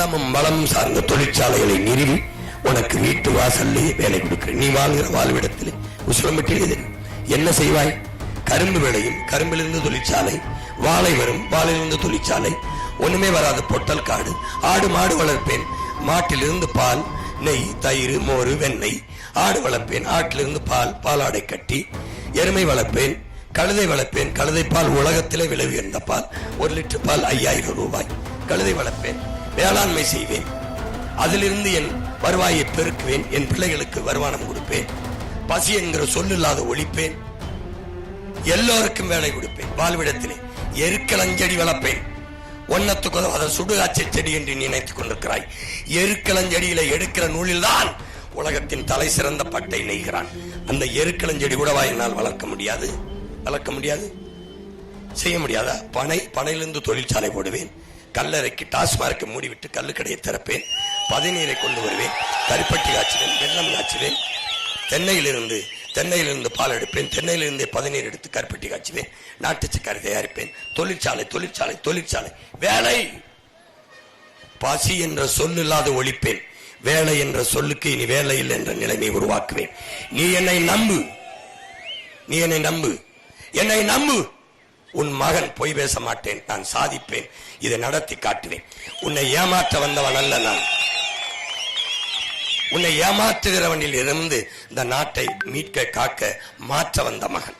நிலமும் வளமும் சார்ந்த தொழிற்சாலைகளை நிறுவி உனக்கு வீட்டு வாசல்லையே வேலை கொடுக்கிறேன். நீ வாழ்கிற வாழ்விடத்திலே உசுலம்பட்டில் என்ன செய்வாய்? கரும்பு விளையும், கரும்பிலிருந்து தொழிற்சாலை. வாழை வரும், வாழையிலிருந்து தொழிற்சாலை. ஒண்ணுமே வராது பொட்டல் காடு. ஆடு மாடு வளர்ப்பேன், மாட்டிலிருந்து பால், நெய், தயிர், மோர், வெண்ணெய். ஆடு வளர்ப்பேன், ஆட்டிலிருந்து பால், பாலாடை கட்டி. எருமை வளர்ப்பேன், கழுதை வளர்ப்பேன். கழுதை பால் உலகத்திலே விலை உயர்ந்த பால். 1 லிட்டர் பால் 5000 ரூபாய். கழுதை வளர்ப்பேன், வேளாண்மை செய்வேன், அதிலிருந்து என் வருவாயை பெருக்குவேன், என் பிள்ளைகளுக்கு வருமானம் கொடுப்பேன். பசி என்கிற சொல்லில்லாத ஒழிப்பேன், எல்லோருக்கும் வேலை கொடுப்பேன். வாழ்விடத்திலே எருக்களஞ்செடி வளர்ப்பேன். ஒன்னத்துக்கு அதை சுடுகாட்சி செடி என்று நினைத்துக் கொண்டிருக்கிறாய். எருக்களஞ்செடியில எடுக்கிற நூலில் தான் உலகத்தின் தலை சிறந்த பட்டை நெய்கிறான். அந்த எருக்களஞ்செடி கூடவா என்னால் வளர்க்க முடியாது? செய்ய முடியாதா? பனையிலிருந்து தொழிற்சாலை போடுவேன். கல்லறைக்கு டாஸ்மார்க்கு மூடிவிட்டு கல்லுக்கடையை திறப்பேன். பதநீரை கொண்டு வருவேன், கருப்பட்டி காய்ச்சுவேன், வெள்ளம் காய்ச்சுவேன். தென்னையிலிருந்து பால் எடுப்பேன், தென்னையிலிருந்து பதநீர் எடுத்து கருப்பட்டி காய்ச்சுவேன், நாட்டு சக்கரை தயாரிப்பேன். தொழிற்சாலை வேலை. பசி என்ற சொல் இல்லாத ஒழிப்பேன். வேலை என்ற சொல்லுக்கு இனி வேலை இல்லை என்ற நிலைமை உருவாக்குவேன். நீ என்னை நம்பு. உன் மகன் பொய் பேச மாட்டேன், நான் சாதிப்பேன், இதை நடத்தி காட்டுவேன். உன்னை ஏமாற்ற வந்தவன் அல்ல நான். உன்னை ஏமாற்றுகிறவனில் இருந்து இந்த நாட்டை மீட்க காக்க மாற்ற வந்த மகன்.